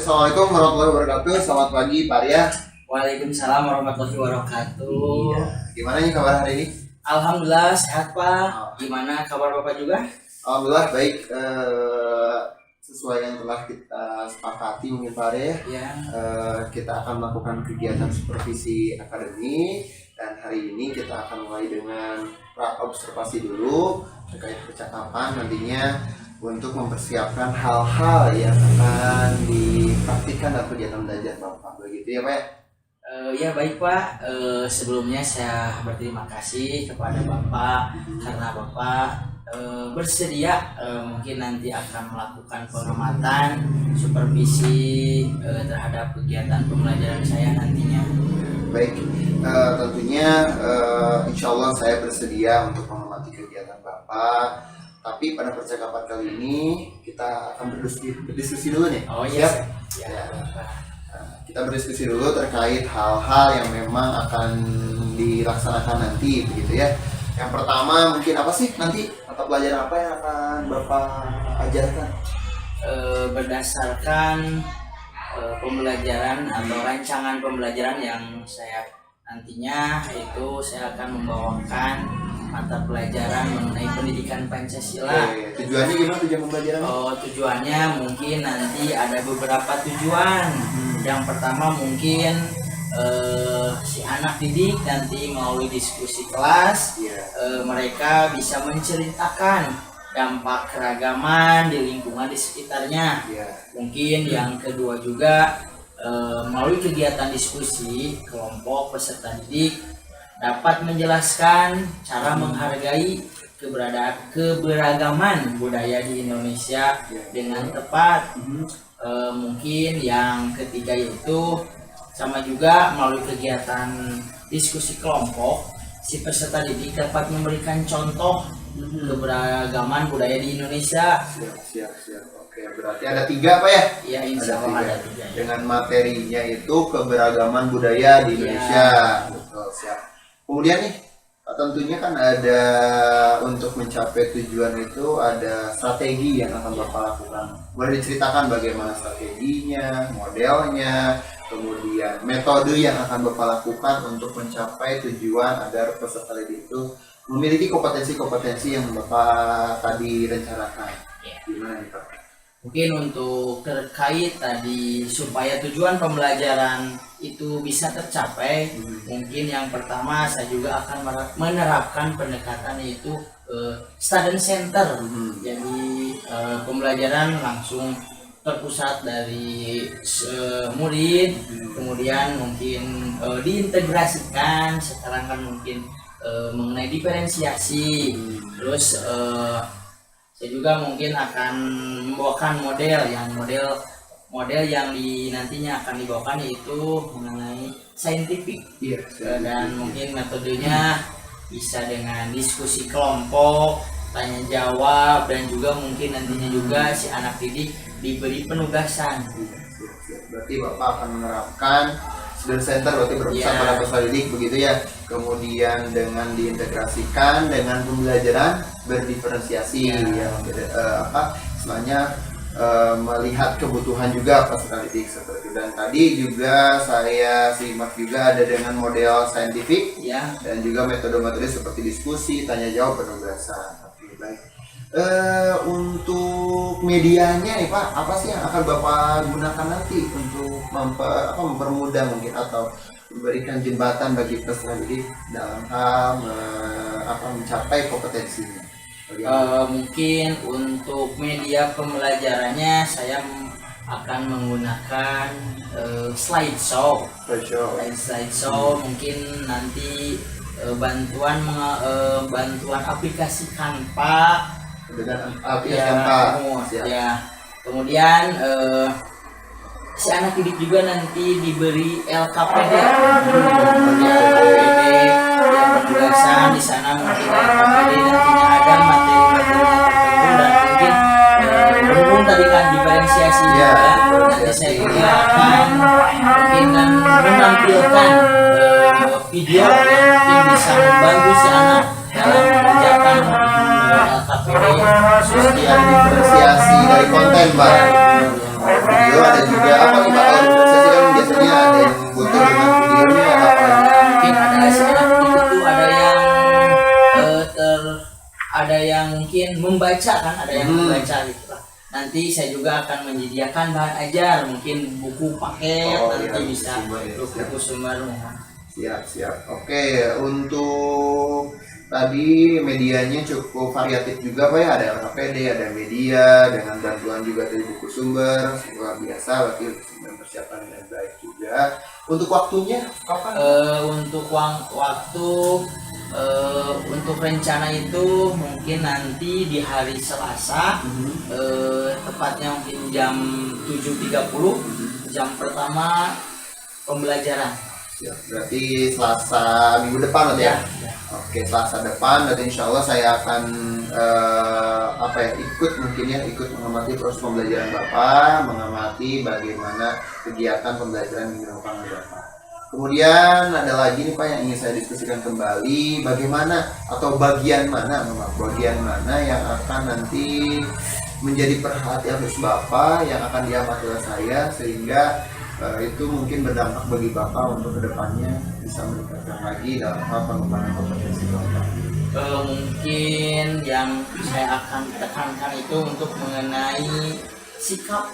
Assalamualaikum warahmatullahi wabarakatuh. Selamat pagi Pak Arya. Waalaikumsalam warahmatullahi wabarakatuh. Iya. Gimana nih kabar hari ini? Alhamdulillah sehat Pak. Gimana kabar Bapak juga? Alhamdulillah baik. Sesuai yang telah kita sepakati mungkin Pak Arya, Ya. kita akan melakukan kegiatan supervisi akademi, dan hari ini kita akan mulai dengan observasi dulu terkait percakapan nantinya untuk mempersiapkan hal-hal yang akan dipraktikkan dalam kegiatan belajar Bapak. Begitu ya Pak ya? Ya baik Pak. Sebelumnya saya berterima kasih kepada Bapak karena Bapak bersedia mungkin nanti akan melakukan pengamatan supervisi terhadap kegiatan pembelajaran saya nantinya. Baik, tentunya insya Allah saya bersedia untuk mengamati kegiatan Bapak. Tapi pada percakapan kali ini kita akan berdiskusi dulu nih. Oh iya. Siap? Ya. Kita berdiskusi dulu terkait hal-hal yang memang akan dilaksanakan nanti, begitu ya. Yang pertama mungkin apa sih nanti mata pelajaran apa yang akan Bapak ajarkan? Berdasarkan pembelajaran atau rancangan pembelajaran yang saya nantinya itu saya akan membawakan mata pelajaran mengenai pendidikan Pancasila. Tujuannya gimana tujuan pembelajaran? Tujuannya mungkin nanti ada beberapa tujuan. Yang pertama mungkin si anak didik nanti melalui diskusi kelas, mereka bisa menceritakan dampak keragaman di lingkungan di sekitarnya. Mungkin yang kedua juga melalui kegiatan diskusi kelompok peserta didik dapat menjelaskan cara menghargai keberagaman budaya di Indonesia dengan tepat. Mungkin yang ketiga itu sama juga melalui kegiatan diskusi kelompok si peserta didik dapat memberikan contoh keberagaman budaya di Indonesia. Siap. Oke, berarti ada 3 Pak ya? Iya, insya Allah ada 3. Dengan materinya itu keberagaman budaya di Indonesia. Betul, siap. Kemudian nih, tentunya kan ada untuk mencapai tujuan itu ada strategi yang akan Bapak lakukan. Boleh diceritakan bagaimana strateginya, modelnya, kemudian metode yang akan Bapak lakukan untuk mencapai tujuan agar peserta didik itu memiliki kompetensi-kompetensi yang Bapak tadi rencanakan. Gimana nih Pak? Mungkin untuk terkait tadi supaya tujuan pembelajaran itu bisa tercapai, mungkin yang pertama saya juga akan menerapkan pendekatan yaitu student center. Jadi pembelajaran langsung terpusat dari murid, kemudian mungkin diintegrasikan. Sekarang kan mungkin mengenai diferensiasi, terus saya juga mungkin akan membawakan model yang nantinya akan dibawakan yaitu mengenai scientific. Dan mungkin metodenya bisa dengan diskusi kelompok, tanya jawab, dan juga mungkin nantinya juga si anak didik diberi penugasan. Berarti Bapak akan menerapkan student center, berarti berpusat pada peserta didik begitu ya. Kemudian dengan diintegrasikan dengan pembelajaran berdiferensiasi istilahnya melihat kebutuhan juga peserta didik seperti itu. Dan tadi juga saya simak juga ada dengan model saintifik dan juga metode-metode seperti diskusi, tanya jawab, penugasan. Oke, baik. Untuk medianya nih Pak, apa sih yang akan Bapak gunakan nanti untuk mempermudah mungkin atau memberikan jembatan bagi peserta didik dalam hal mencapai kompetensinya? Mungkin untuk media pembelajarannya saya akan menggunakan slideshow. Mungkin nanti bantuan aplikasi Canva dengan aplikasi Canva. Kemudian si anak didik juga nanti diberi LKPD. Penugasan di sana mungkin LKPD nantinya ada materi-materi tertentu, dan mungkin berhubung tadi kan diferensiasi juga, nanti saya juga akan mungkin menampilkan video yang bisa membantu si anak dalam mengerjakan LKPD khusus yang diferensiasi dari konten Pak. video, ada juga apa nih Pak, kalau di organisasi kan biasanya ada yang butuh dengan videonya atau apa lagi? Mungkin ada anak itu ada yang ada yang mungkin membaca kan, ada yang membaca gitu lah. Nanti saya juga akan menyediakan bahan ajar, mungkin buku paket nanti iya, bisa buku sumber. Siap. Oke, untuk tadi medianya cukup variatif juga Pak ya, ada LKPD, ada media dengan bantuan juga dari buku sumber, luar biasa, berarti persiapan dengan baik juga. Untuk waktunya kapan? Untuk waktu untuk rencana itu mungkin nanti di hari Selasa, tepatnya mungkin jam 7.30, jam pertama pembelajaran. Ya, berarti Selasa minggu depan ya? Oke, Selasa depan, berarti insya Allah saya akan ikut mengamati proses pembelajaran Bapak, mengamati bagaimana kegiatan pembelajaran yang dilakukan oleh Bapak. Kemudian ada lagi nih Pak yang ingin saya diskusikan kembali, bagaimana atau bagian mana yang akan nanti menjadi perhatian khusus Bapak yang akan diamati oleh saya, sehingga itu mungkin berdampak bagi Bapak untuk kedepannya bisa meningkatkan lagi dalam hal pengembangan kompetensi Bapak. Mungkin yang saya akan tekankan itu untuk mengenai sikap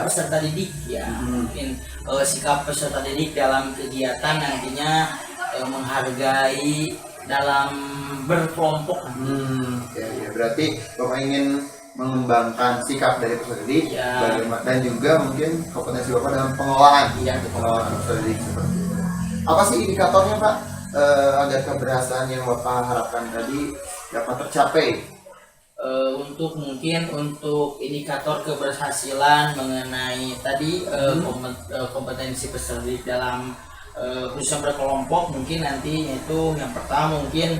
peserta didik ya. Mungkin sikap peserta didik dalam kegiatan nantinya menghargai dalam berkelompok. Ya, berarti Bapak ingin mengembangkan sikap dari peserta didik dan juga mungkin kompetensi Bapak dalam pengelolaan peserta didik seperti itu. Apa sih indikatornya Pak agar keberhasilan yang Bapak harapkan tadi dapat tercapai? Untuk indikator keberhasilan mengenai tadi kompetensi peserta didik dalam khususnya berkelompok, mungkin nanti itu yang pertama mungkin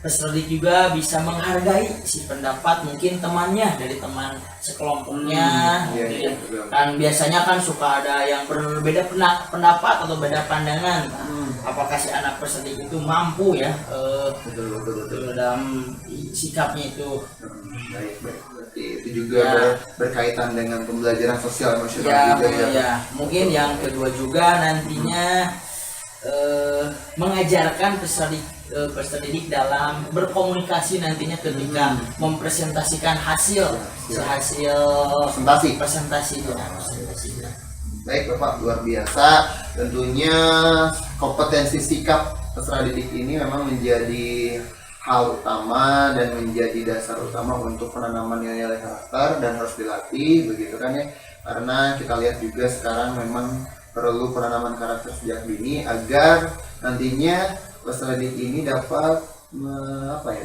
peserta didik juga bisa menghargai si pendapat mungkin temannya dari teman sekelompoknya. Kan biasanya kan suka ada yang berbeda pendapat atau beda pandangan. Apakah si anak peserta didik itu mampu ya betul dalam sikapnya itu. Baik. Berarti itu juga berkaitan dengan pembelajaran sosial emosional juga ya. Mungkin yang kedua juga nantinya mengajarkan peserta didik dalam berkomunikasi nantinya ketika mempresentasikan hasil presentasinya. Baik Bapak, luar biasa. Tentunya kompetensi sikap peserta didik ini memang menjadi hal utama dan menjadi dasar utama untuk penanaman nilai-nilai karakter dan harus dilatih begitu kan ya, karena kita lihat juga sekarang memang perlu penanaman karakter sejak dini agar nantinya peserta didik ini dapat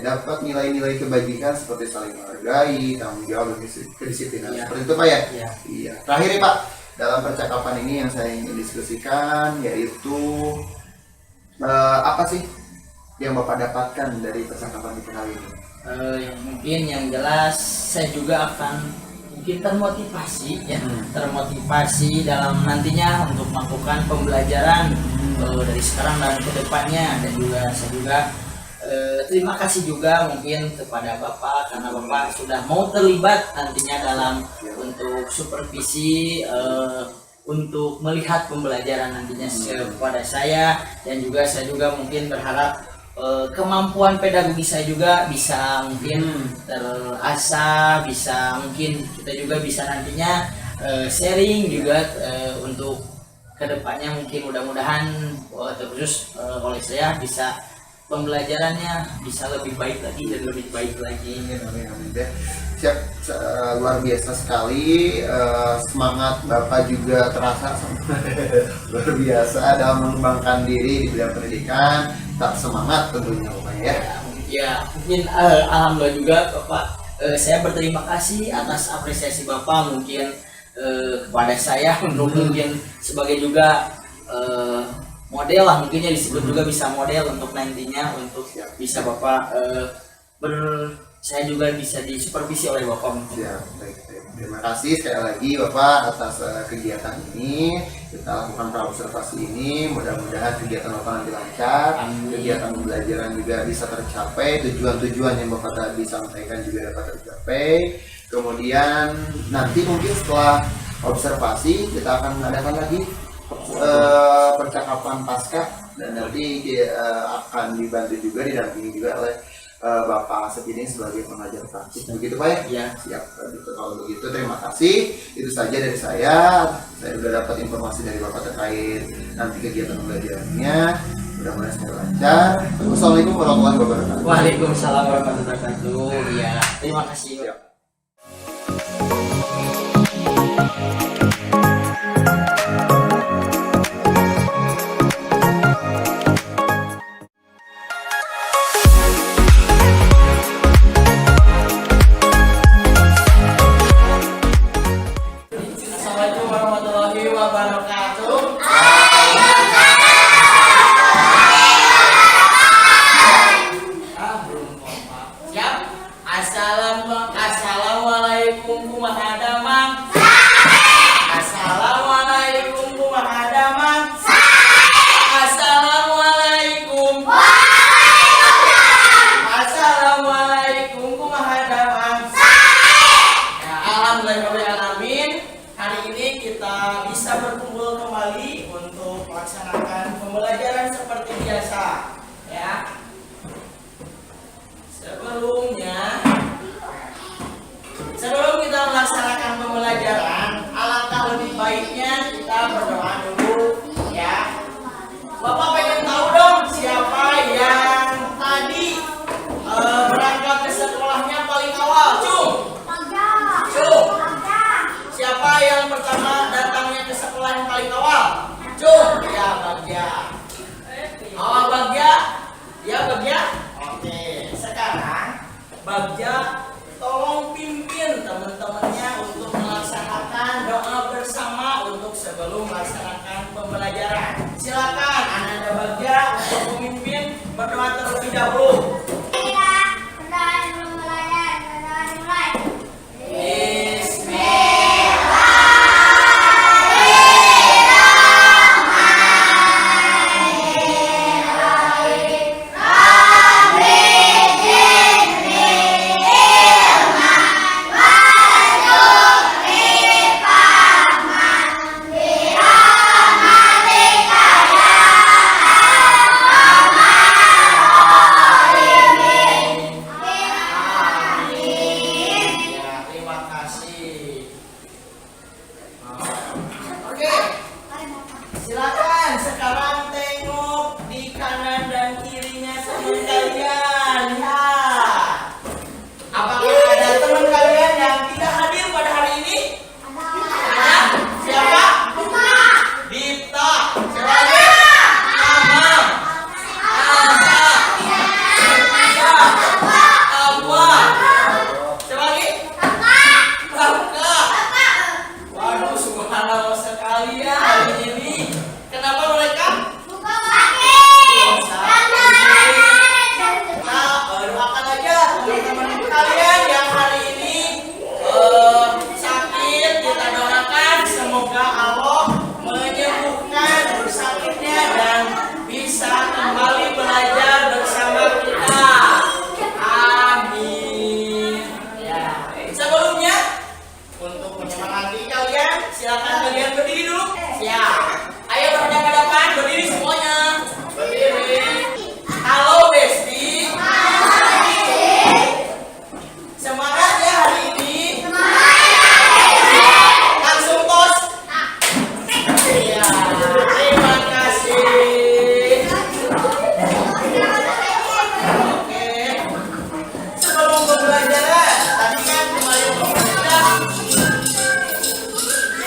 dapat nilai-nilai kebajikan seperti saling menghargai, tanggung jawab, dan kedisiplinan seperti itu Pak ya? Iya. Terakhir nih Pak, dalam percakapan ini yang saya ingin diskusikan yaitu apa sih yang Bapak dapatkan dari percakapan kita kali ini? Mungkin yang jelas saya juga akan mungkin termotivasi dalam nantinya untuk melakukan pembelajaran dari sekarang dan ke depannya. Dan juga saya juga terima kasih juga mungkin kepada Bapak karena Bapak sudah mau terlibat nantinya dalam untuk supervisi untuk melihat pembelajaran nantinya kepada saya. Dan juga saya juga mungkin berharap kemampuan pedagogi saya juga bisa mungkin terasah, bisa mungkin kita juga bisa nantinya sharing juga untuk kedepannya mungkin mudah-mudahan terkhusus oleh saya bisa pembelajarannya bisa lebih baik lagi dan lebih baik lagi. Siap, luar biasa sekali, semangat Bapak juga terasa luar biasa dalam mengembangkan diri di bidang pendidikan. Tak semangat tentunya Bapak ya. Ya mungkin alhamdulillah juga Bapak, saya berterima kasih atas apresiasi Bapak mungkin kepada saya untuk mungkin sebagai juga model lah, mungkinnya disebut juga bisa model untuk nantinya untuk bisa Bapak saya juga bisa disupervisi oleh Bapak mungkin. Baik. Terima kasih sekali lagi Bapak atas kegiatan ini. Kita lakukan praobservasi ini, mudah-mudahan kegiatan Bapak nanti lancar. Kegiatan pembelajaran juga bisa tercapai, tujuan-tujuan yang Bapak tadi sampaikan juga dapat tercapai. Kemudian nanti mungkin setelah observasi, kita akan mengadakan lagi percakapan pasca, dan nanti akan dibantu juga, didampingi juga oleh Bapak Asep ini sebagai pengajar praktik. Begitu Pak ya? Iya. Siap. Kalau begitu terima kasih. Itu saja dari saya. Saya sudah dapat informasi dari Bapak terkait nanti kegiatan belajarnya. Mudah-mudahan semoga lancar. Wassalamualaikum warahmatullahi wabarakatuh. Waalaikumsalam warahmatullahi wabarakatuh. Iya, terima kasih. Siap. Assalamualaikum warahmatullahi wabarakatuh. Siap. Assalamualaikum kumaha damang. Assalamualaikum kumaha damang. Assalamualaikum. Assalamualaikum kumaha damang. Ya, alhamdulillahirobbilalamin. Hari ini kita bisa berkumpul kembali untuk melaksanakan pembelajaran seperti biasa, ya. Sebelum kita melaksanakan pembelajaran, alangkah lebih baiknya kita berdoa dulu, ya. Bapak pengen tahu dong siapa yang tadi berangkat ke sekolahnya paling awal, Cung? Cung. Siapa yang pertama datangnya ke sekolah yang paling awal? Cung. Ya, Bagja. Awal Bagja. Ya, Bagja. Oke, sekarang Bagja tolong pimpin teman-temannya untuk melaksanakan doa bersama untuk sebelum melaksanakan pembelajaran. Silakan Ananda Bagja untuk memimpin berdoa terlebih dahulu. Silakan sekarang tengok di kanan dan kirinya teman kalian. Ya. Apakah ada teman kalian yang tidak hadir pada hari ini? Ada. Siapa? Dita. Siapa lagi? Mama. Asa. Setia. Abwa. Siapa lagi? Bangka. Waduh, subhanallah sekali ya hari ini. Kenapa mereka? Doakan aja teman-teman kalian yang hari ini sakit, kita doakan semoga Allah menyembuhkan sakitnya dan bisa kembali belajar bersama kita. Amin. Ya. Sebelumnya untuk menyemangati kalian, silakan kalian berdiri dulu. Siap. Ayo berhadapan-hadapan, berdiri semuanya. Berdiri. Halo Besti. Semangat ya hari ini. Langsung tos. Iya. Terima kasih. Oke. Sebelum pembelajaran, tadi kan kemarin sudah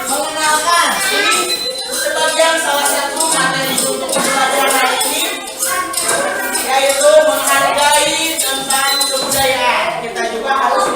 mengenalkan ini sebagian salah satu materi untuk pembelajaran hari ini, yaitu menghargai tentang kebudayaan. Kita juga harus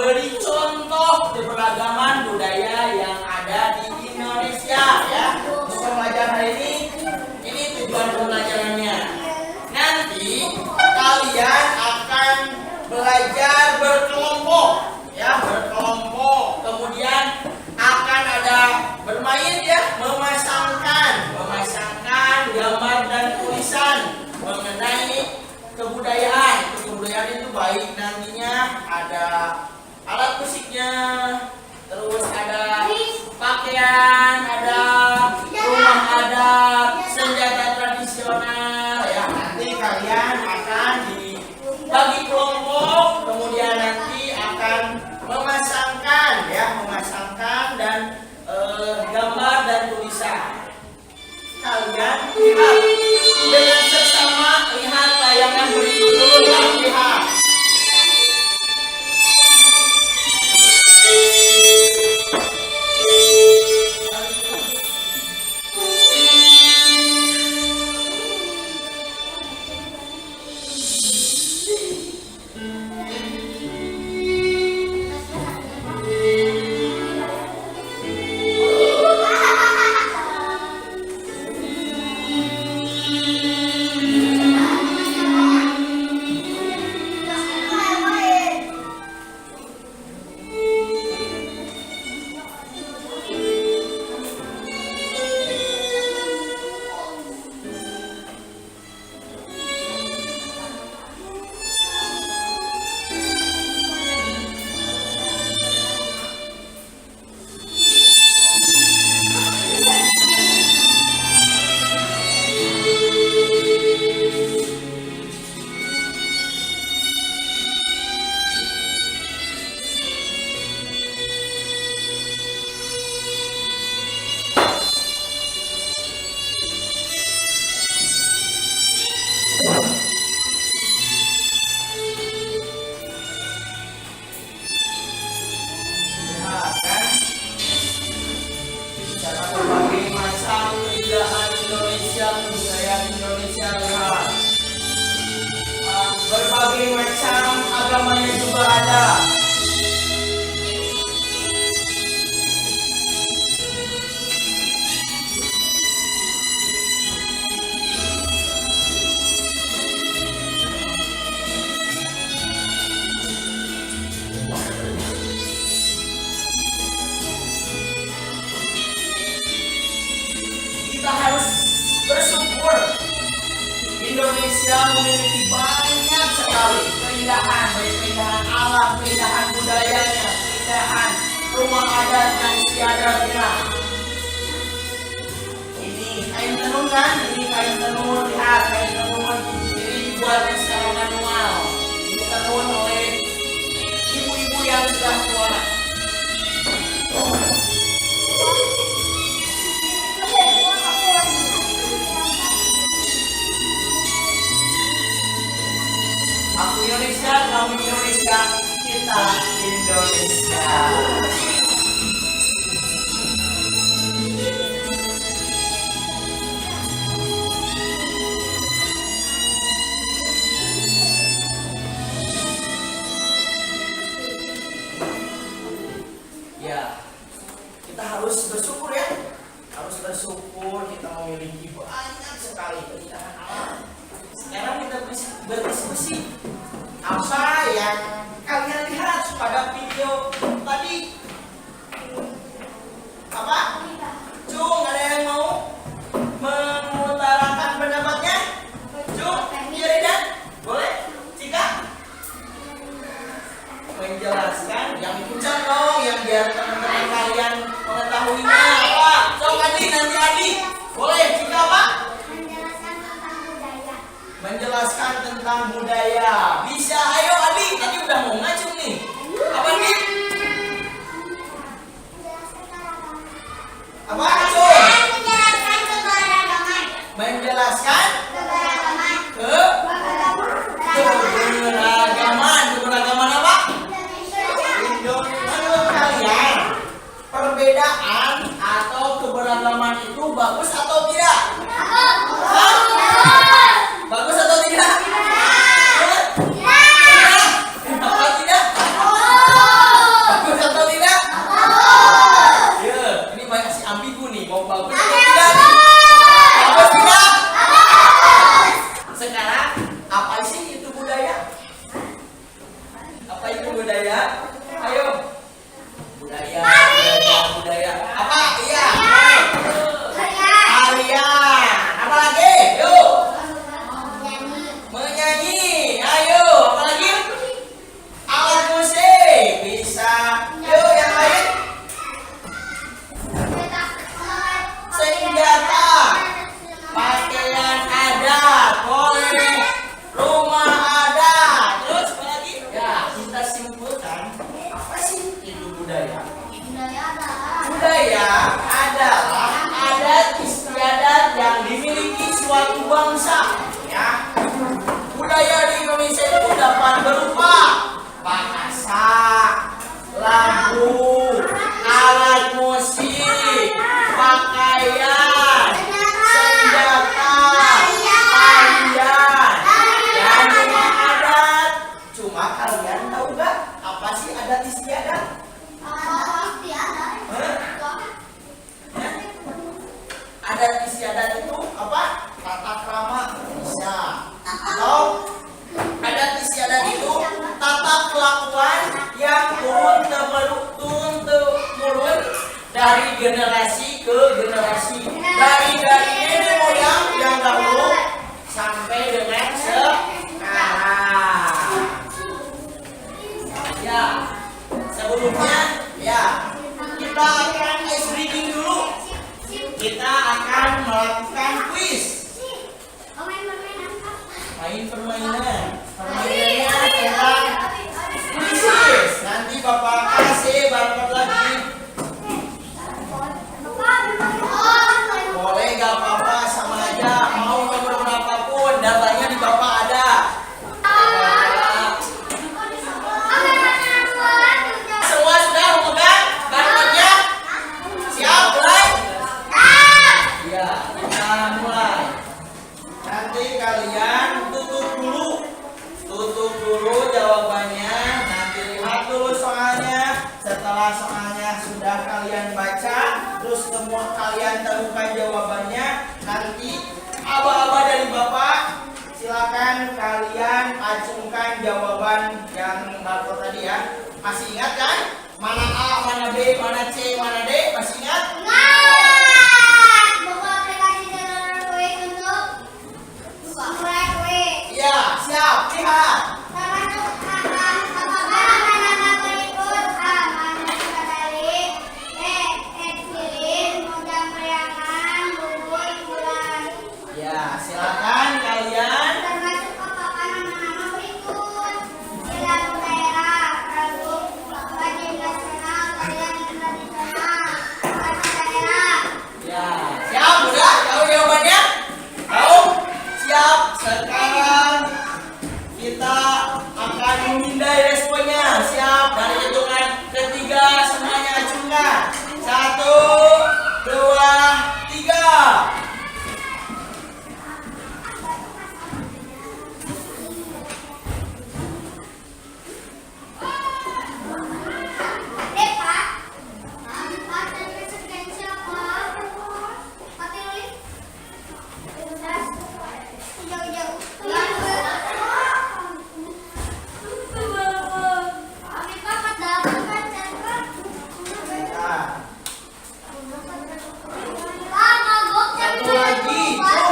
memberi contoh keberagaman budaya yang ada di Indonesia ya. Untuk pembelajaran hari ini tujuan pembelajarannya. Nanti kalian akan belajar berkelompok ya, berkelompok. Kemudian akan ada bermain ya, memasangkan gambar dan tulisan mengenai kebudayaan. Kebudayaan itu baik nantinya ada alat musiknya, terus ada pakaian, ada rumah adat, senjata tradisional ya. Nanti kalian akan dibagi kelompok, kemudian nanti akan memasangkan dan gambar dan tulisan. Kalian lihat dengan seksama, lihat tayangan berikut dulu ya, lihat. Berbagai macam agamanya juga ada. Kita harus bersyukur Indonesia memiliki banyak sekali keindahan, baik keindahan alam, keindahan budayanya, keindahan rumah adat yang istiadatnya. Ini kain tenun kan? Ini kain tenun, lihat kain tenun. Ini dibuatnya secara manual. Ditenun oleh ibu-ibu yang sudah tua. Aku Indonesia, kamu Indonesia, kita Indonesia. Ya, kita harus bersyukur ya. Harus bersyukur kita memiliki banyak sekali keindahan alam. Sekarang kita berdiskusi apa yang kalian lihat pada video tadi. Apa? Cung, ada yang mau mengutarakan pendapatnya? Cung, Rida, boleh? Cika? Menjelaskan yang kencang dong, yang biar teman-teman kalian mengetahuinya apa? Cung, Adi, nanti Adi. Boleh, Cika apa? Menjelaskan tentang budaya. Bisa, ayo Adi. Tadi udah mau ngacung nih. Apa nih? Apa ngacung? Menjelaskan keberagaman. Menjelaskan keberagaman. Keberagaman apa? Indonesia. Menurut kalian perbedaan atau keberagaman itu bagus atau tidak? Bagus atau tidak? Kenapa tidak? budaya? Budaya Budaya adalah adat istiadat yang dimiliki suatu bangsa. Ya. Budaya di Indonesia itu dapat berupa bahasa, lagu, alat musik, pakaian, senjata, tarian, dan rumah adat. Cuma kalian tahu gak apa sih adat istiadat? Adat istiadat itu apa? Tata krama bisa. Atau adat istiadat itu tata kelakuan yang turun temurun dari generasi ke generasi, dari nenek moyang yang dahulu sampai dengan sekarang. Ya, sebelumnya ya kita akan ice breaking dulu. Kita akan melakukan quiz. Main permainan. Permainannya tentang quiz. Nanti Bapak kasih barcode lagi. Boleh gak apa-apa, sama aja. Mau nomor berapapun, datanya di Bapak ada. Semua sudah memegang barcode-nya? Siap, mulai? Ya, kita mulai. Nanti kalian tutup dulu jawabannya. Nanti lihat dulu soalnya. Setelah soalnya sudah kalian baca, terus semua kalian temukan jawabannya, nanti aba-aba dari Bapak silakan kalian acungkan jawaban yang barcode tadi ya. Masih ingat kan? Mana A, mana B, mana C, mana D? Masih ingat? Iya, siap. Lihat. Ya, silakan kalian. Ya, siap udah? Tahu jawabannya? Tahu? Siap. Sekarang kita akan memindai responnya. Siap. Dari hitungan ketiga semuanya acungkan. 1, 2, 3.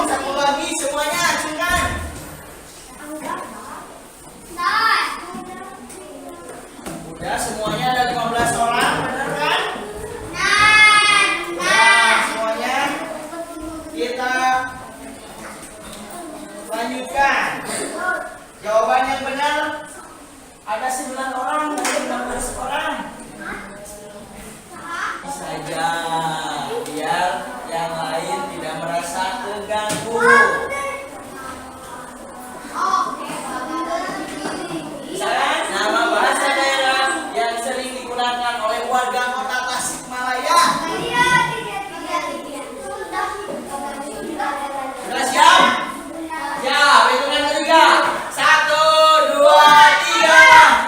Satu lagi semuanya acungkan. Udah semuanya ada 15 orang, benar kan? Nah, semuanya kita lanjutkan. Jawaban yang benar ada 9 orang dari 16 orang. Bisa aja biar yang lain tidak merasa terganggu. Misalkan nama bahasa daerah yang sering digunakan oleh warga kota Tasikmalaya. Sudah siap? Siap, hitungan ketiga. 1, 2, 3.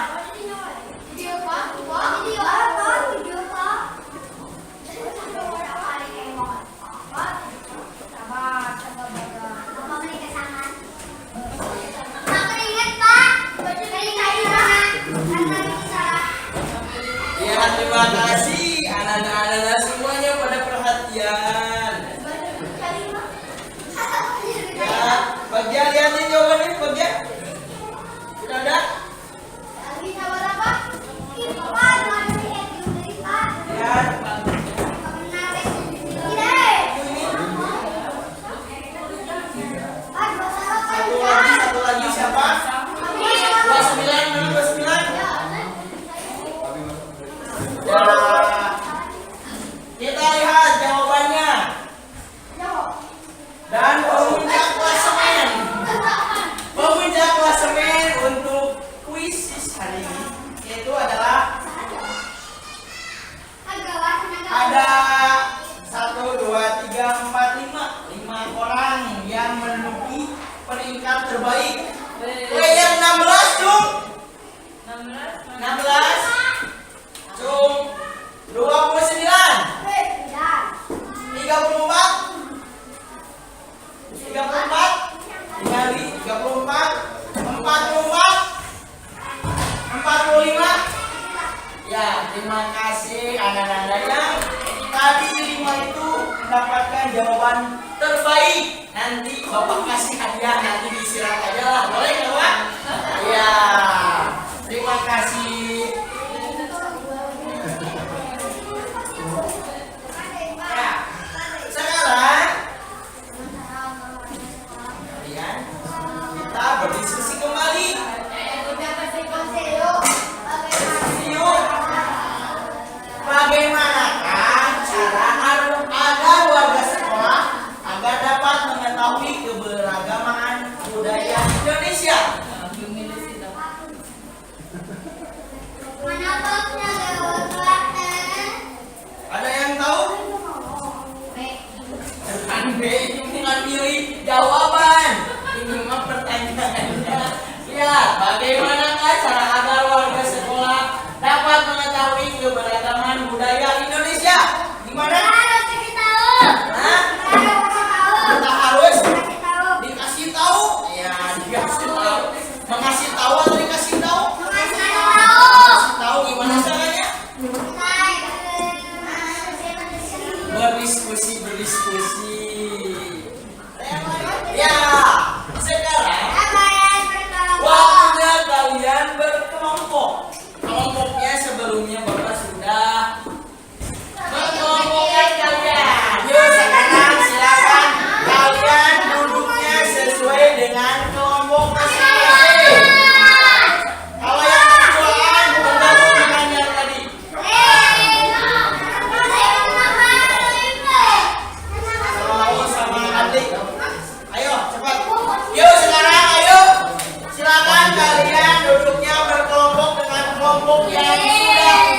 Ya, terima kasih anak-anak semuanya pada perhatian. Ya, bagian lihatin jawabannya bagian. Sudah ada? Ya, satu lagi siapa? 29, mana 29? Ya, ada 1, 2, 3, 4, 5 orang yang menduduki peringkat terbaik. Player 16 Cung. 16 Cung 29 34 tinggali 34 44 45. Ya, terima kasih anak-anak yang tadi 5 itu mendapatkan jawaban terbaik. Nanti Bapak kasih hadiah, nanti disiram aja lah, boleh nggak Pak? Ya, terima kasih. Ya, sekarang kalian kita berdiskusi kembali. Yuk, bagaimanakah cara agar warga sekolah agar dapat mengetahui keberagaman budaya Indonesia? Ada yang tahu? Bukan B, ini bukan milih jawaban. Ini mah pertanyaannya. Lihat, bagaimanakah cara agar warga sekolah dapat mengetahui keberagaman budaya Indonesia? Gimana? Hah? Kita harus dikasih tahu. Ya, dikasih tahu. Mengasih tahu atau dikasih tahu? Dikasih tahu gimana caranya? Berdiskusi. Ya, sekarang waktunya kalian berkelompok. Kelompoknya sebelumnya Bapak sudah berkelompokkan kalian. Yuk sekarang silakan kalian duduknya sesuai dengan kelompok masing-masing. Kalau yang berduaan bergabung dengan yang tadi. Kalau sama adik. Ayo cepat. Yuk sekarang ayo. Silakan kalian duduknya berkelompok dengan kelompok yang sudah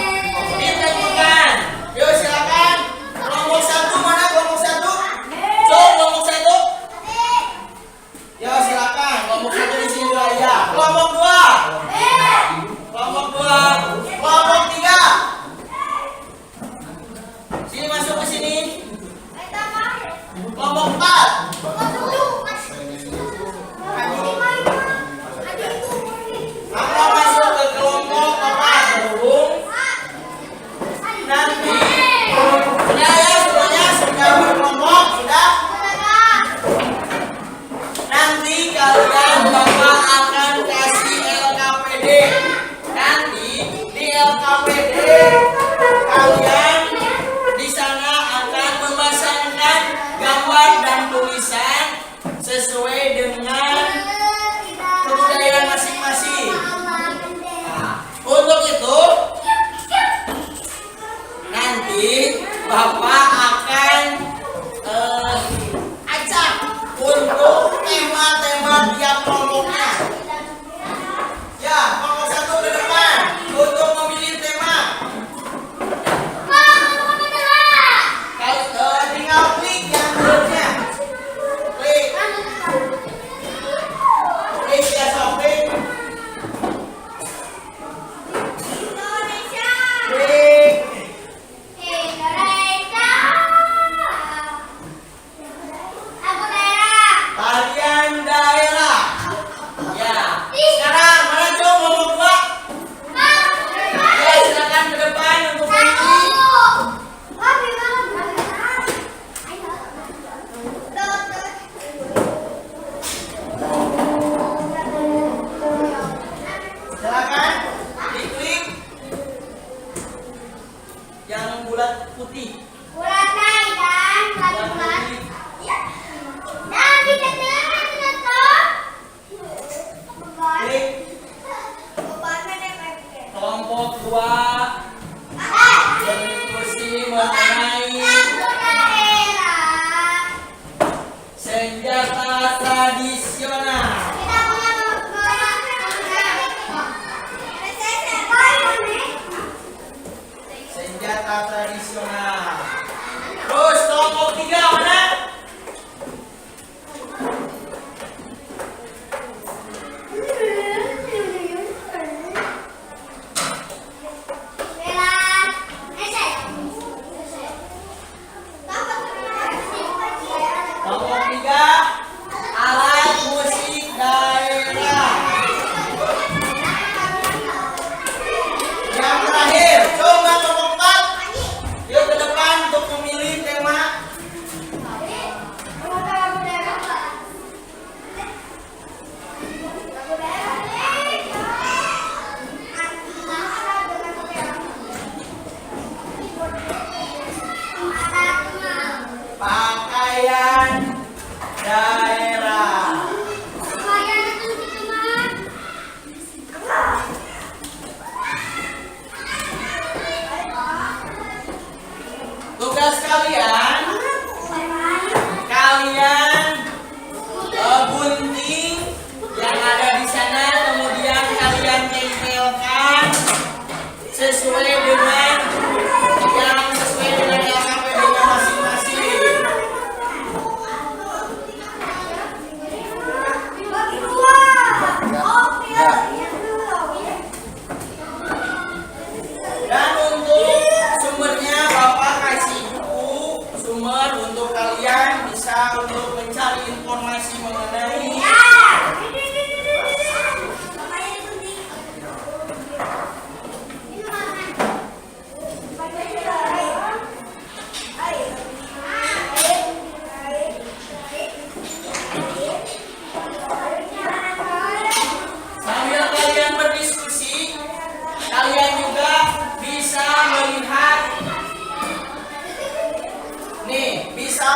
ditentukan. Yuk silakan. Kelompok 1 mana kelompok 1? So kelompok 1. Yuk silakan. Kelompok 1 di sini dulu aja. Kelompok 2. Kelompok 2. Kelompok 3. Sini masuk ke sini. Kelompok 4. Maka masuk ke kelompok 4 burung. Nanti ya semuanya sudah berkelompok sudah. Nanti kalian Bapak akan kasih LKPD. Nanti di LKPD kalian di sana akan memasangkan gambar dan tulisan sesuai dengan kebudayaan masing-masing. Untuk itu nanti Bapak akan ajak untuk tema-tema tiap kelompoknya. Ya, kelompok 1 ke depan untuk memilih tema. Tinggal klik yang belumnya. Klik ya sob, klik. Tarian daerah. Ya. Sekarang mana Cung kelompok 2? Ya, silakan ke depan untuk memilih. Silakan diklik yang bulat putih. Klik kelompok 2 berdiskusi mengenai senjata tradisional. Senjata tradisional. kelompok 3 mana? Kelompok 3 alat musik daerah. Yang terakhir, coba kelompok 4. Yuk ke depan untuk memilih tema. Pakaian daerah. Tugas kalian, gunting yang ada di sana, kemudian kalian tempelkan sesuai dengan LKPD-nya masing-masing. Dan untuk sumbernya Bapak kasih buku sumber untuk kalian bisa untuk mencari informasi mengenai sambil kalian berdiskusi, kalian juga bisa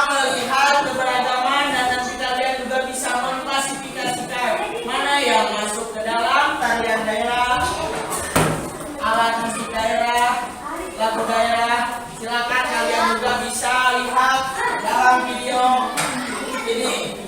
melihat keberagaman dan nanti kalian juga bisa mengklasifikasikan mana yang masuk ke dalam tarian daerah, alat musik daerah, lagu daerah. Silakan kalian juga bisa lihat dalam video ini.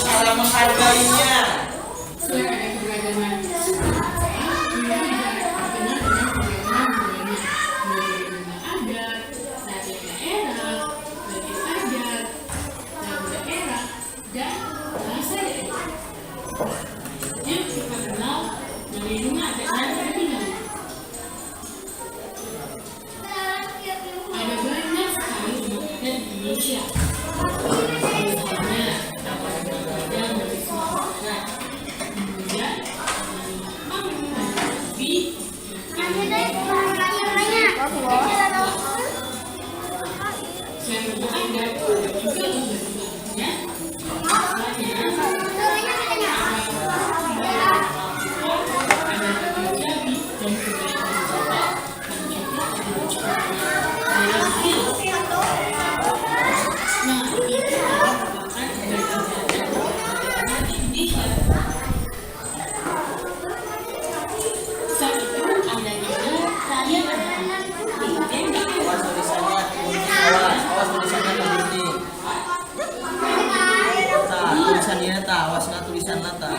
Cara menghargainya. Awas nggak tulisan nata.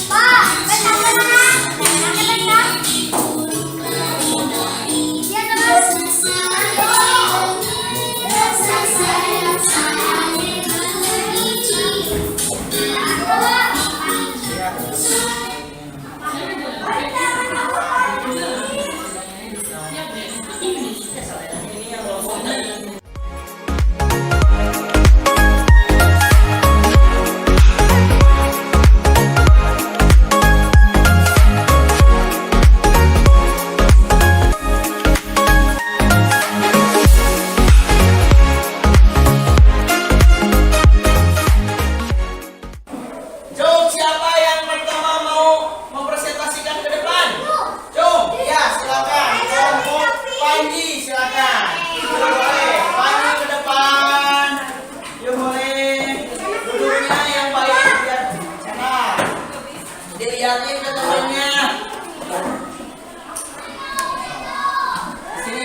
Pak,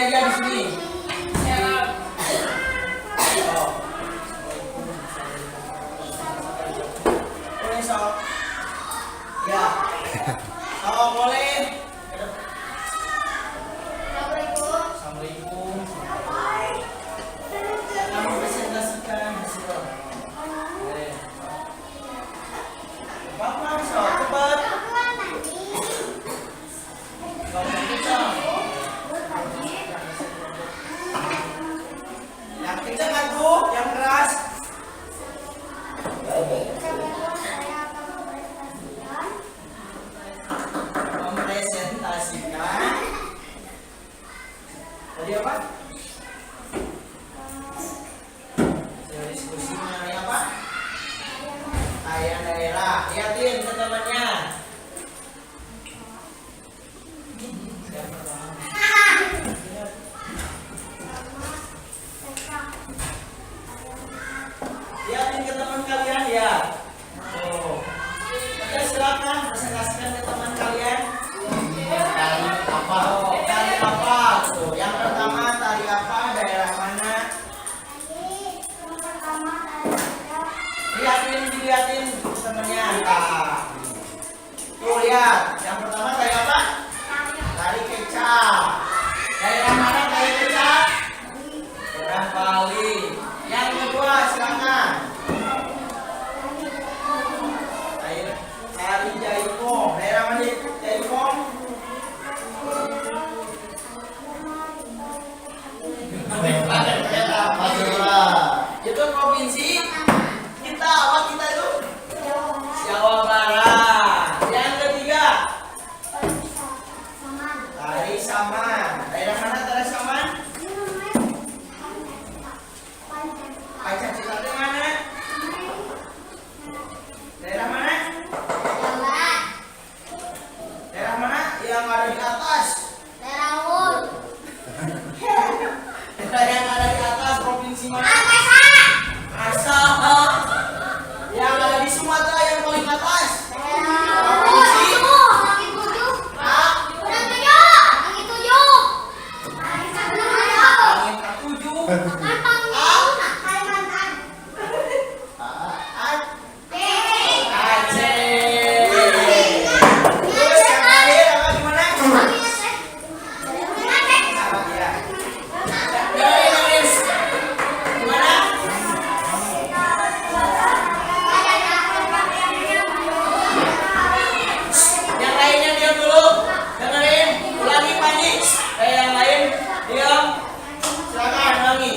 aja di sini. Oh. Boleh sok. Ya. Sok boleh. Assalamualaikum. Kamu presentasikan hasil. Bapak sok cepat. Yang kencang atuh, yang keras. Mempresentasikan. Tadi apa? Diskusi mengenai apa? Daerah. Lihatin ke temannya. Lihatin ke teman kalian ya. Oh. Oke, silakan presentasikan ke teman kalian. Tari apa? Oh, tari apa? Tuh, yang pertama tari apa? Daerah mana? Dilihatin temennya. Nah. Tuh lihat, yang pertama tari apa? Tari kecak. Daerah mana tari kecak? Daerah Bali. Yang kedua silakan. Tari Jaipong. Daerah mana Jaipong? Itu provinsi kita apa kita itu? Jawa Barat. Yang ketiga tari saman. Daerah mana tari saman? Pancasila itu mana? Daerah mana? Daerah mana yang ada di atas? Daerah yang ada di atas provinsi mana? Asal. Yang ada di Sumatera yang paling atas. Provinsi. Langit ketujuh. Aceh. Terus yang terakhir apa gimana? Ya. Gimana? Yang lainnya diam dulu. Dengerin. Ulangi Panji. Yang lain diam. Silakan ulangi.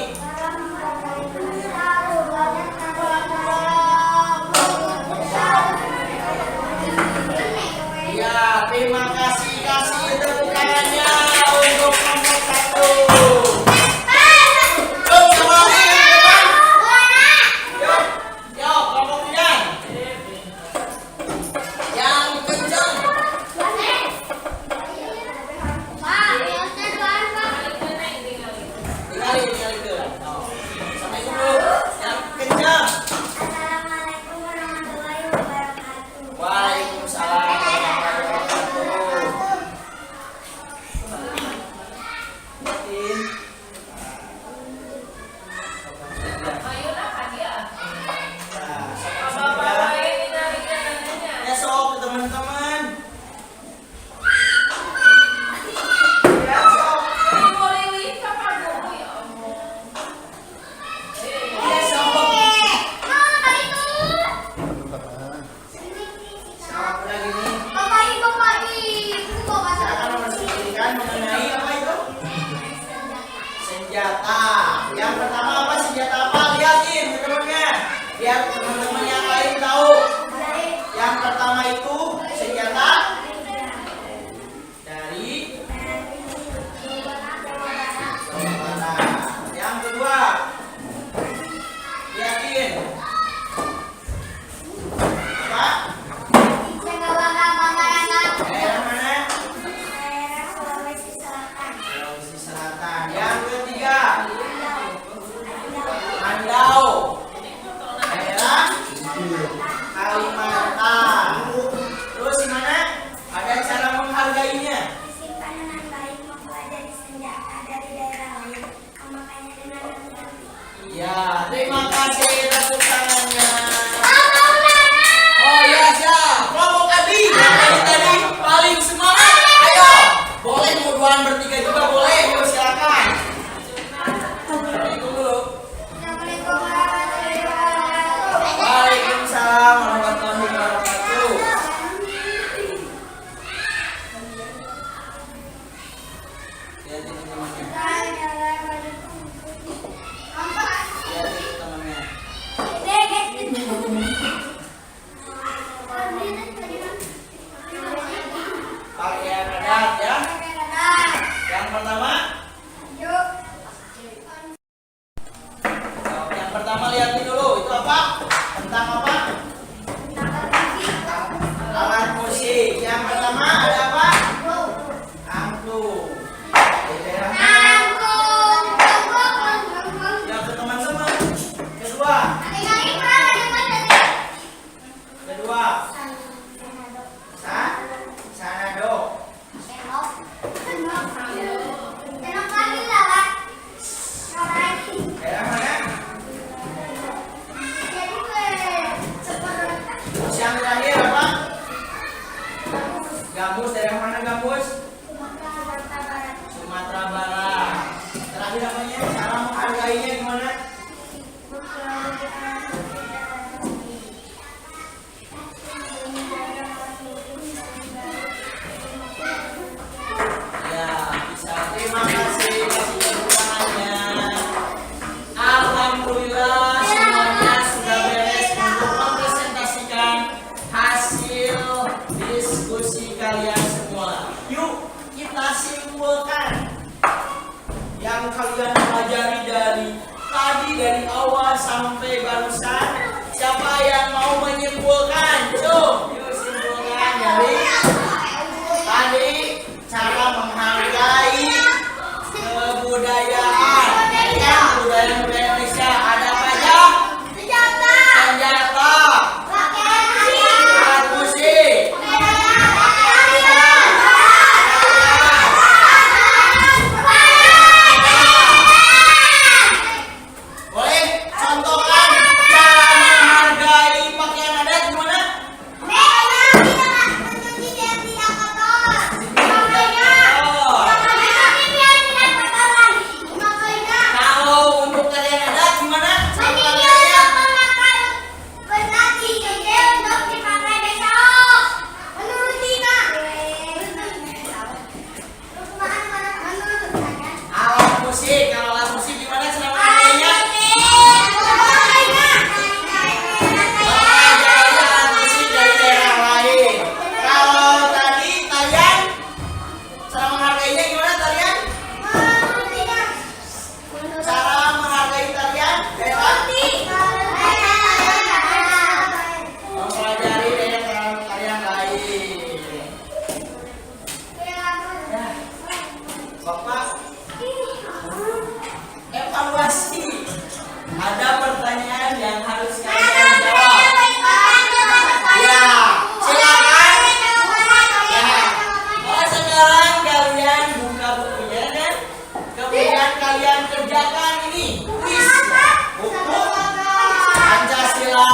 Ya, terima kasih. Kasih tepuk tangannya untuk nomor 1. Yuk, sama lagi yang depan. Yuk, kelompok Bidan. Yang kencang. Tinggalin itu. Sampai dulu. Yang kencang. Waalaikumsalam warahmatullahi wabarakatuh. Lihatin. Ya sok ke teman-teman. Ya sok. Ya sok. Siapa lagi nih? Silakan mempresentasikan mengenai Ya, terima kasih tepuk tangannya. Oh ya, siap. Kelompok Adi yang tadi paling semangat. Ayo, boleh muduan bertiga juga boleh. Yuk silakan. Assalamualaikum dulu. Waalaikumsalam warahmatullahi wabarakatuh. Lihat ini temannya. Lihat ini temannya. Pakaian adat ya. Yang pertama. Yang pertama lihat dulu itu apa? Tentang apa? Alat musik. Yang pertama ada apa? Angklung. Di daerah mana? Yang ke teman-teman. Kedua. Kedua. Sanado. Daerah mana? Terus yang terakhir apa? Gambus. Daerah mana gambus? Sumatera Barat. Terakhir apanya? Cara menghargainya gimana? Ya, bisa. Terima kasih. Kasih tepuk tangannya. Alhamdulillah semuanya sudah beres untuk mempresentasikan hasil diskusi kalian semua. Yuk kita simpulkan yang kalian pelajari dari awal sampai barusan. Siapa yang mau menyimpulkan? Yuk simpulkan dari tadi cara menghargai kebudayaan. Ya, budaya Indonesia ada apa aja? Senjata, alat musik, boleh contohkan cara menghargai pakaian adat gimana? Kalau untuk tarian adat gimana? Alat musik, kalau alat musik gimana cara menghargainya? Alat musik dari daerah lain. Kalau tadi tarian, cara menghargainya gimana tarian? Cara menghargai tarian daerah mempelajari daerah tarian lain. Bapak, evaluasi. Ada pertanyaan yang harus kalian jawab. Ya, silakan. Ya. Oh, sekarang kalian buka bukunya kan? Kemudian kalian kerjakan ini kuis buku Pancasila.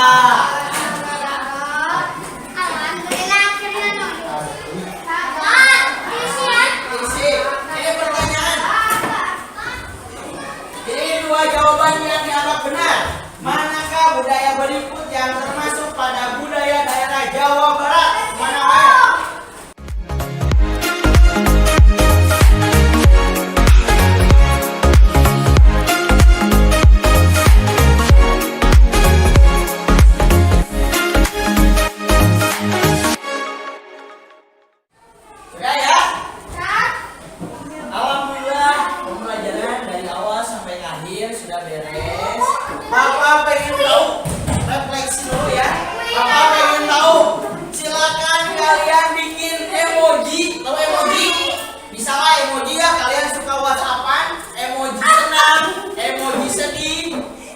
Isi. Ini pertanyaan. Ini dua jawaban yang dianggap benar. Manakah budaya berikut yang termasuk pada budaya daerah Jawa Barat? Mana ayo? Sudah ya? Alhamdulillah pembelajaran dari awal sampai akhir sudah beres. Bapak pengen tahu, refleksi dulu ya. Bapak pengen tahu, silakan kalian bikin emoji. Tahu emoji? Misalnya emoji ya, kalian suka WhatsAppan, emoji senang, emoji sedih.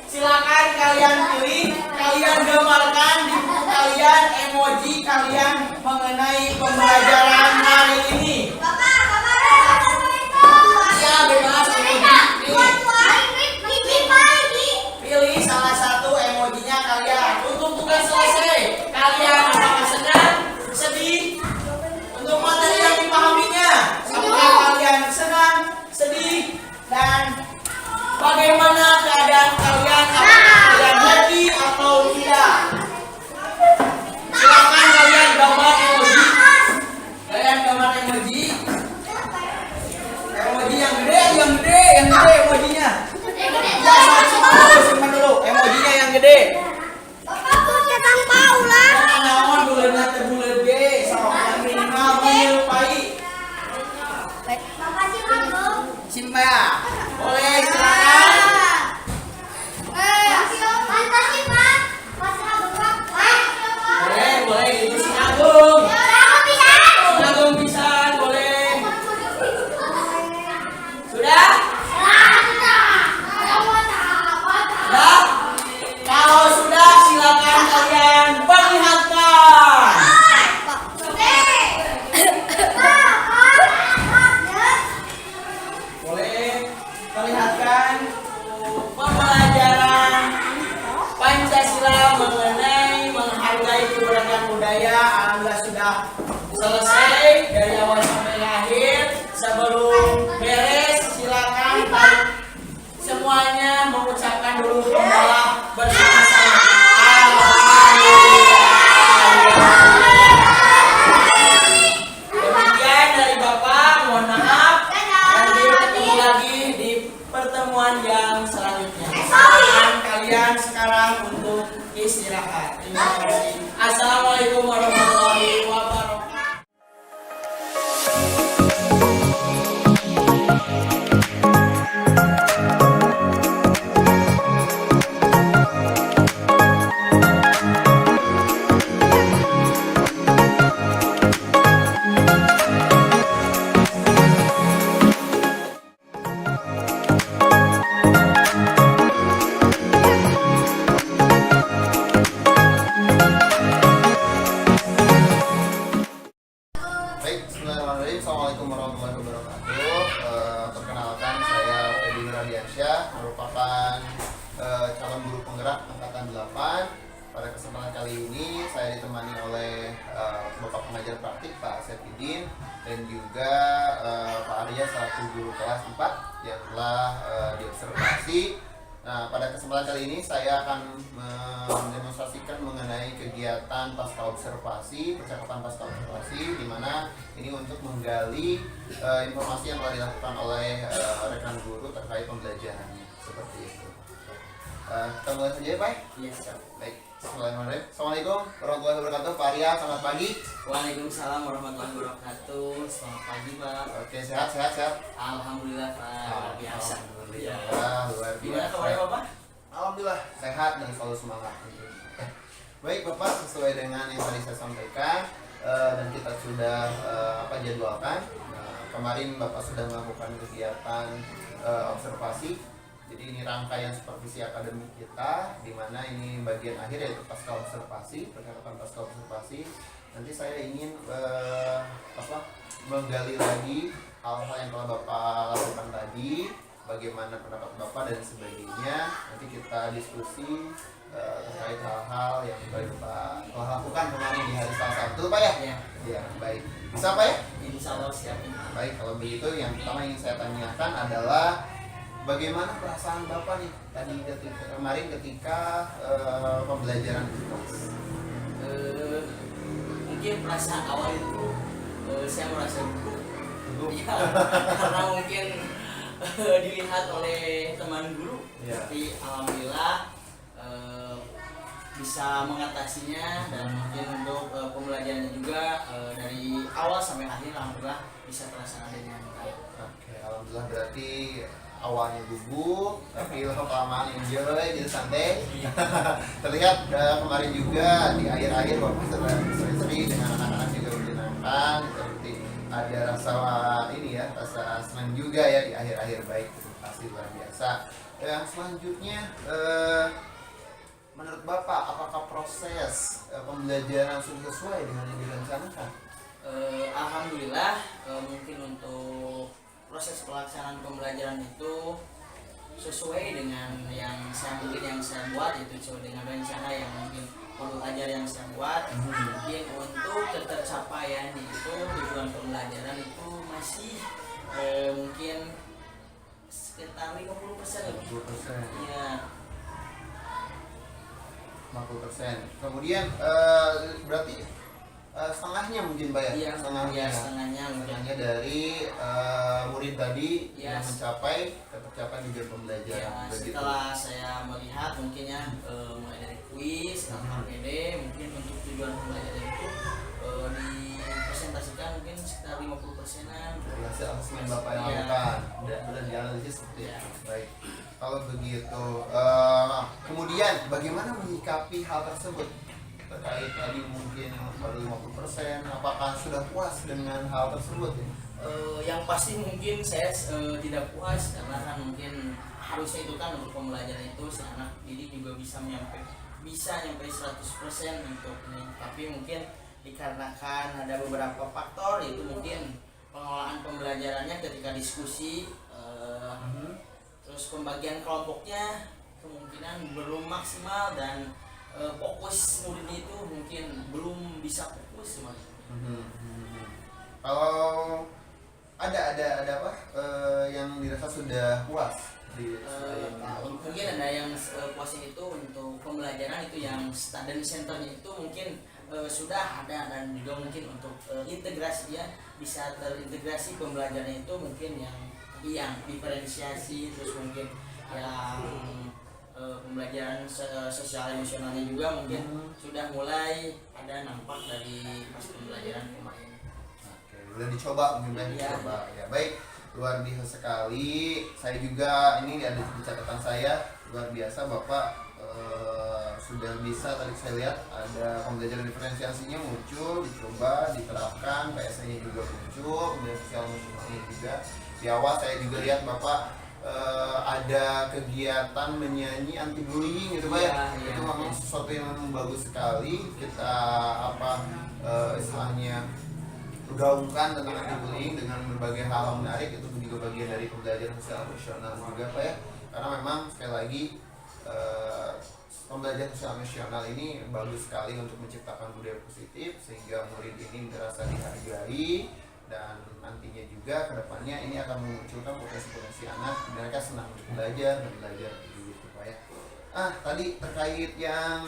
Silakan kalian pilih, kalian gambarkan di buku kalian emoji kalian mengenai pembelajaran hari ini. Ya, bebas emoji. emoji yang gede, emojinya. Ya, simpan dulu, emojinya yang gede. Bapak tuh cetang bau lah. Naon buleudna teh buleud ge, sok yang minimal menyerupai. Bapak simak dong. Simpa. Boleh silakan. Pantas sih Pak. Boleh itu si Agung. Ya udah aku bisa. Si Agung pisan, boleh. Sudah? Sudah? Kalau sudah silakan kalian perlihatkan. Boleh perlihatkan pembelajaran Pancasila mengenai menghargai keberagaman budaya. Alhamdulillah sudah selesai dari awal sampai akhir. Sebelum beres silakan semuanya mengucapkan dulu hamdalah bersama-sama. Demikian dari Bapak, mohon maaf. Nanti ketemu lagi di pertemuan yang selanjutnya. Silakan kalian sekarang untuk istirahat. Terima kasih. Assalamualaikum warahmatullahi wabarakatuh. Baik, bismillahirrahmanirrahim. Assalamualaikum warahmatullahi wabarakatuh. Perkenalkan, saya Fedy Radiansyah, merupakan calon guru penggerak angkatan 8. Pada kesempatan kali ini saya ditemani oleh Bapak pengajar praktik Pak Sepidin dan juga Pak Arya selaku guru kelas 4 yang telah diobservasi. Nah, pada kesempatan kali ini saya akan mendemonstrasikan mengenai kegiatan pasca observasi, percakapan pasca observasi, di mana ini untuk menggali informasi yang telah dilakukan oleh rekan guru terkait pembelajarannya, seperti itu. Kita mulai saja ya, Pak? Iya, siap. Baik, bismillahirrahmanirrahim. Assalamualaikum warahmatullahi wabarakatuh. Pak Arya, selamat pagi. Waalaikumsalam warahmatullahi wabarakatuh. Selamat pagi, Pak. Oke, sehat. Alhamdulillah, Pak. Biasa. Alhamdulillah, luar Gimana biasa. kabarnya, Bapak? Alhamdulillah sehat dan selalu semangat. Baik Bapak, sesuai dengan yang tadi saya sampaikan dan kita sudah jadwalkan. Kemarin Bapak sudah melakukan kegiatan observasi. Jadi ini rangkaian supervisi akademik kita, di mana ini bagian akhir yaitu pasca observasi, percakapan pasca observasi. Nanti saya ingin menggali lagi hal-hal yang telah Bapak lakukan tadi, bagaimana pendapat Bapak dan sebagainya. Nanti kita diskusi terkait hal-hal yang Bapak telah lakukan kemarin di hari Selasa. Betul Pak ya? Ya. Ya, baik. Bisa Pak ya? Insya Allah siap. Baik, kalau begitu yang pertama ingin saya tanyakan adalah bagaimana perasaan Bapak nih tadi kemarin ketika pembelajaran di kelas? Mungkin perasaan awal itu saya merasa gugup. Gugup? Ya, karena mungkin dilihat oleh teman guru. Ya. Tapi alhamdulillah bisa mengatasinya, dan mungkin untuk pembelajarannya juga dari awal sampai akhir alhamdulillah bisa terlaksana dengan baik. Oke, alhamdulillah berarti awalnya gugup, tapi lama-kelamaan enjoy, jadi santai. Terlihat kemarin juga di akhir-akhir Bapak sering-sering dengan anak-anak juga menyenangkan, seperti ada rasa rasa senang juga ya di akhir-akhir. Baik, terima kasih luar biasa. Yang selanjutnya, menurut Bapak apakah proses pembelajaran sudah sesuai dengan yang direncanakan? Alhamdulillah, mungkin untuk proses pelaksanaan pembelajaran itu sesuai dengan yang saya buat, itu sesuai dengan rencana yang mungkin guru ajar yang saya buat. Mungkin untuk ketercapaian itu tujuan pembelajaran itu masih mungkin sekitar 50% lebih. 50%. Iya. 50%. Kemudian berarti setengahnya mungkin Pak ya? Iya, setengahnya. setengahnya mungkin. Setengahnya dari murid tadi yang Yes. mencapai ketercapaian tujuan pembelajaran. Ya, Begitu. setelah saya melihat mungkin ya mulai dari kuis, KKPD, mungkin untuk tujuan pembelajaran itu dipresentasikan mungkin sekitar 50%-an. Dari hasil asesmen Bapak yang Iya. lakukan dan dianalisis seperti Iya. itu. Baik. Kalau begitu, kemudian bagaimana menyikapi hal tersebut? Terkait tadi mungkin baru 50%, apakah sudah puas dengan hal tersebut ya? Yang pasti mungkin saya tidak puas karena kan mungkin harusnya itu kan untuk pembelajaran itu si anak didik juga bisa nyampe 100% untuk ini, tapi mungkin dikarenakan ada beberapa faktor itu mungkin pengelolaan pembelajarannya ketika diskusi terus pembagian kelompoknya kemungkinan belum maksimal dan fokus muridnya itu mungkin belum bisa fokus Mas. Kalau ada apa yang dirasa sudah puas di Mungkin ada yang puasin itu untuk pembelajaran itu yang study centernya itu mungkin sudah ada dan juga mungkin untuk integrasinya bisa terintegrasi pembelajarannya itu mungkin yang diferensiasi terus mungkin yang pembelajaran sosial emosionalnya juga mungkin sudah mulai ada nampak dari pas pembelajaran kemarin. Oke, udah dicoba mungkin Iya. dicoba ya. Baik, luar biasa sekali. Saya juga ini ada di catatan saya luar biasa Bapak sudah bisa tadi saya lihat ada pembelajaran diferensiasinya muncul, dicoba, diterapkan, PSA-nya juga muncul, kemudian sosial emosionalnya juga. Di awal saya juga lihat Bapak ada kegiatan menyanyi anti bullying gitu Pak ya. Iya, Itu iya. memang sesuatu yang bagus sekali. Kita istilahnya gaungkan tentang anti bullying dengan berbagai hal menarik, itu juga bagian dari pembelajaran sosial emosional juga Pak ya. Karena memang sekali lagi pembelajaran sosial emosional ini bagus sekali untuk menciptakan budaya positif sehingga murid ini merasa dihargai dan nantinya juga kedepannya ini akan memunculkan potensi-potensi anak mereka senang belajar dan belajar begitu Pak ya. Tadi terkait yang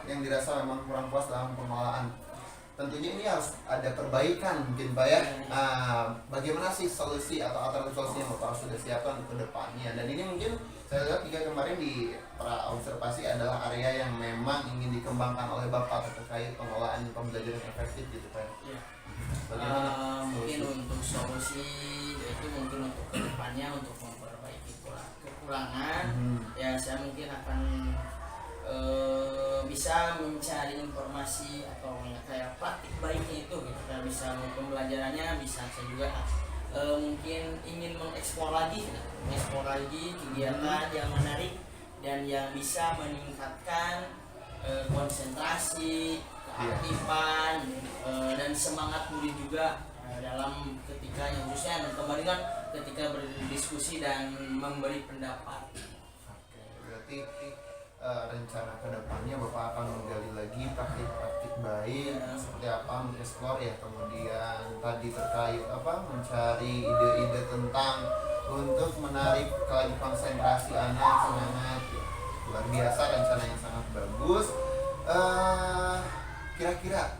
yang dirasa memang kurang puas dalam pengelolaan, tentunya ini harus ada perbaikan mungkin Pak ya. Bagaimana sih solusi atau alternatif solusi yang Bapak sudah siapkan untuk kedepannya? Dan ini mungkin saya lihat juga kemarin di pra observasi adalah area yang memang ingin dikembangkan oleh Bapak terkait pengelolaan pembelajaran efektif gitu Pak. Ya. Bagaimana Mungkin solusi? untuk solusi yaitu mungkin untuk kedepannya untuk memperbaiki kekurangan ya saya mungkin akan bisa mencari informasi atau kayak praktik baiknya itu gitu kan bisa pembelajarannya bisa saya juga mungkin ingin mengeksplor lagi kegiatan yang menarik dan yang bisa meningkatkan konsentrasi, keaktifan dan semangat murid juga dalam ketika yang khususnya kembali kan ketika berdiskusi dan memberi pendapat. Oke, berarti rencana kedepannya Bapak akan menggali lagi praktik-praktik baik seperti apa, mengeksplor ya, kemudian tadi terkait mencari ide-ide tentang untuk menarik lagi konsentrasi anak, semangat ya. Luar biasa, rencana yang sangat bagus. Kira-kira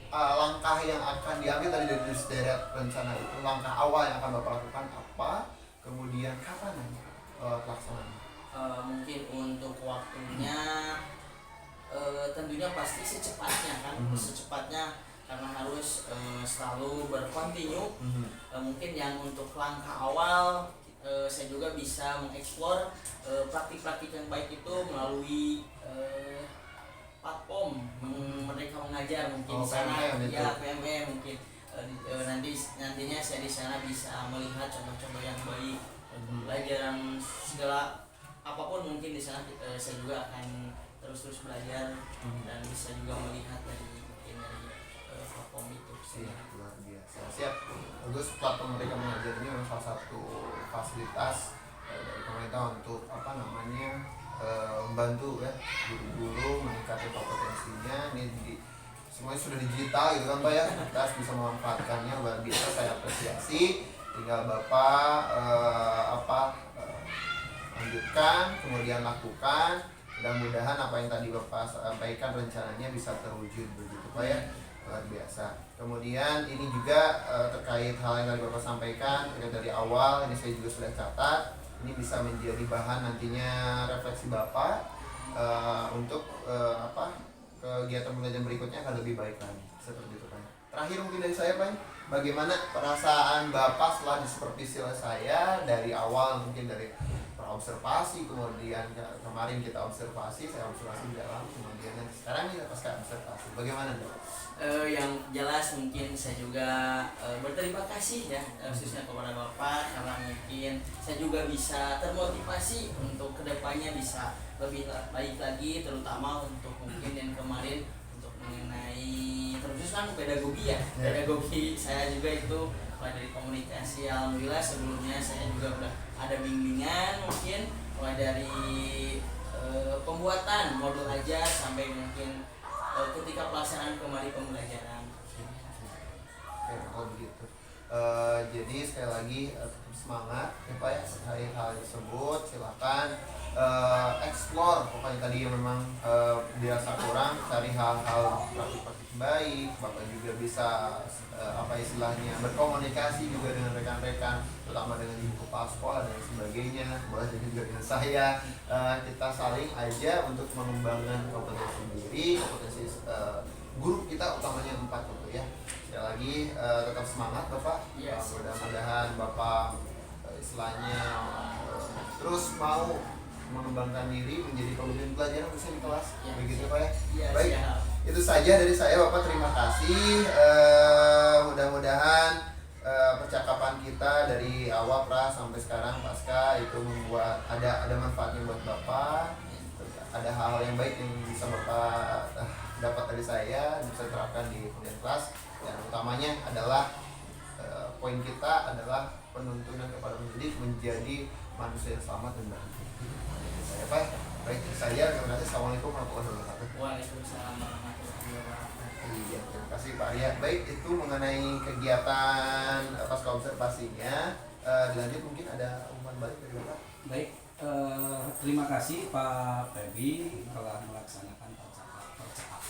langkah yang akan diambil tadi dari sederet rencana itu, langkah awal yang akan Bapak lakukan apa, kemudian kapan pelaksanaannya? Mungkin untuk waktunya tentunya pasti secepatnya kan secepatnya karena harus selalu berkontinu. Mungkin yang untuk langkah awal saya juga bisa mengeksplor praktik-praktik yang baik itu melalui platform mereka mengajar mungkin di sana PMM itu. ya PMM mungkin nantinya saya di sana bisa melihat contoh-contoh yang baik pelajaran segala apapun mungkin di sana saya juga akan terus belajar dan bisa juga melihat dari platform itu. Siap, luar biasa. Siap. Bagus, platform mereka mengajar ini memang salah satu fasilitas dari pemerintah untuk membantu ya guru-guru meningkatkan kompetensinya. Ini semuanya sudah digital gitu kan Pak ya. Kita harus bisa memanfaatkannya, luar biasa, saya apresiasi. Tinggal Bapak lanjutkan, kemudian lakukan. Mudah-mudahan apa yang tadi Bapak sampaikan rencananya bisa terwujud begitu Pak ya. luar biasa. Kemudian ini juga terkait hal yang tadi Bapak sampaikan terkait dari awal, ini saya juga sudah catat. Ini bisa menjadi bahan nantinya refleksi Bapak untuk kegiatan pembelajaran berikutnya akan lebih baik lagi. Seperti itu Pak. Terakhir mungkin dari saya Pak, bagaimana perasaan Bapak setelah disupervisi oleh saya dari awal, mungkin dari observasi, kemudian kemarin kita observasi, saya observasi di dalam, kemudian sekarang kita pasca observasi. Bagaimana dok? Yang jelas mungkin saya juga berterima kasih ya khususnya kepada Bapak, karena mungkin saya juga bisa termotivasi untuk kedepannya bisa lebih baik lagi, terutama untuk mungkin yang kemarin untuk mengenai terus kan pedagogi ya. Pedagogi saya juga itu mulai dari komunikasi, alhamdulillah sebelumnya saya juga udah ada bimbingan, mungkin mulai dari pembuatan modul aja sampai mungkin ketika pelaksanaan kembali pembelajaran. Oke, kalau begitu. Jadi sekali lagi tetap semangat ya Pak ya, terkait hal tersebut. Silakan explore pokoknya tadi yang memang dirasa kurang, cari hal-hal praktik-praktik baik. Bapak juga bisa istilahnya berkomunikasi juga dengan rekan-rekan, terutama dengan ibu kepala sekolah dan sebagainya. Boleh juga dengan saya. Kita saling aja untuk mengembangkan kompetensi diri, kompetensi guru kita utamanya 4 gitu ya. Sekali lagi tetap semangat Bapak. Yes. Mudah-mudahan Bapak istilahnya terus mau mengembangkan diri menjadi pemimpin pelajaran khususnya di kelas. Ya, Begitu siap. Pak ya. Ya, Baik. siap. Itu saja dari saya Bapak, terima kasih. Mudah-mudahan percakapan kita dari awal sampai sekarang pasca itu membuat ada manfaatnya buat Bapak. Ada hal-hal yang baik yang bisa Bapak dapat dari saya, bisa terapkan di kemudian kelas. Dan utamanya adalah poin kita adalah penuntunan kepada pendidik menjadi manusia yang selamat dan bahagia. Saya Pak, baik saya terima kasih. Assalamualaikum warahmatullahi wabarakatuh. Waalaikumsalam warahmatullahi wabarakatuh. Iya, terima kasih Pak Arya. Baik, itu mengenai kegiatan pasca observasinya. Dilanjut mungkin ada umpan balik dari Bapak. Baik, terima kasih Pak Febi telah melaksanakan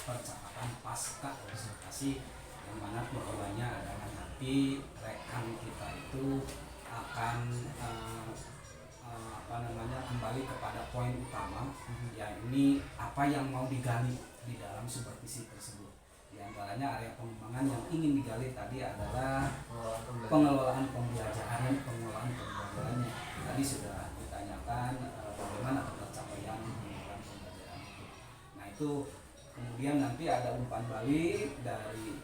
percakapan pasca observasi, yang mana tujuannya adalah nanti rekan kita itu akan kembali kepada poin utama, yakni apa yang mau digali di dalam supervisi tersebut. Di antaranya area pengembangan yang ingin digali tadi adalah pengelolaan pembelajarannya. Tadi sudah ditanyakan bagaimana tercapaian pengelolaan pembelajaran itu. Nah itu kemudian nanti ada umpan balik dari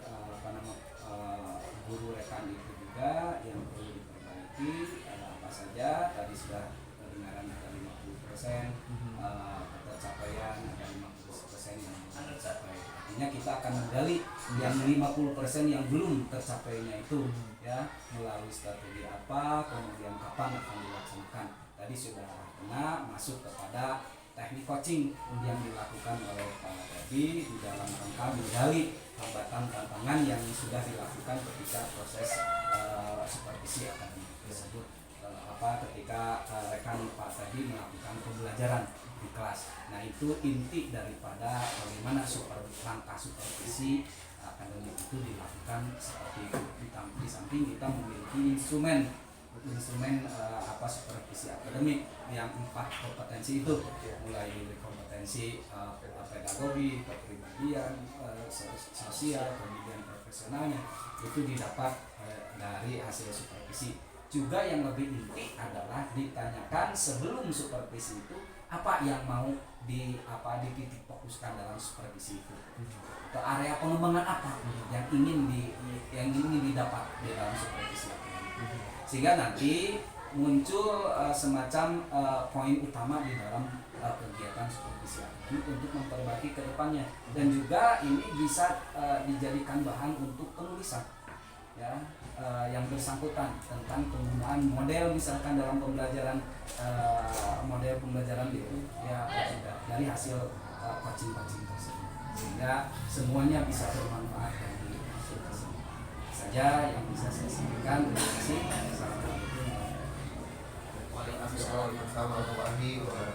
guru rekan itu juga yang perlu diperbaiki. Ada apa saja? Tadi sudah kedengaran ada 50%, tercapaian ada 50% yang tercapai. Artinya kita akan menggali yang 50% yang belum tercapainya itu ya, melalui strategi apa, kemudian kapan akan dilaksanakan. Tadi sudah kena masuk kepada teknik coaching yang dilakukan oleh Pak Febi di dalam rangka menggali hambatan tantangan yang sudah dilakukan ketika proses supervisi akademik tersebut. Ketika rekan Pak Febi melakukan pembelajaran di kelas. Nah itu inti daripada bagaimana langkah supervisi akademik itu dilakukan seperti itu. Di samping kita memiliki instrumen supervisi akademik yang 4 kompetensi itu, mulai dari kompetensi pedagogi, kepribadian, sosial, kemudian profesionalnya itu didapat dari hasil supervisi. Juga yang lebih inti adalah ditanyakan sebelum supervisi itu apa yang mau dititik fokuskan dalam supervisi itu. Atau area pengembangan apa yang ingin didapat di dalam supervisi akademik. Sehingga nanti muncul semacam poin utama di dalam kegiatan supervisi akademik untuk memperbaiki ke depannya. Dan juga ini bisa dijadikan bahan untuk penulisan ya, yang bersangkutan tentang penggunaan model misalkan dalam pembelajaran, model pembelajaran itu ya dari hasil coaching tersebut, sehingga semuanya bisa bermanfaat dari hasil tersebut. Saja yang bisa saya sampaikan. Terima kasih. Assalamualaikum warahmatullahi wabarakatuh. Waalaikumsalam warahmatullahi wabarakatuh.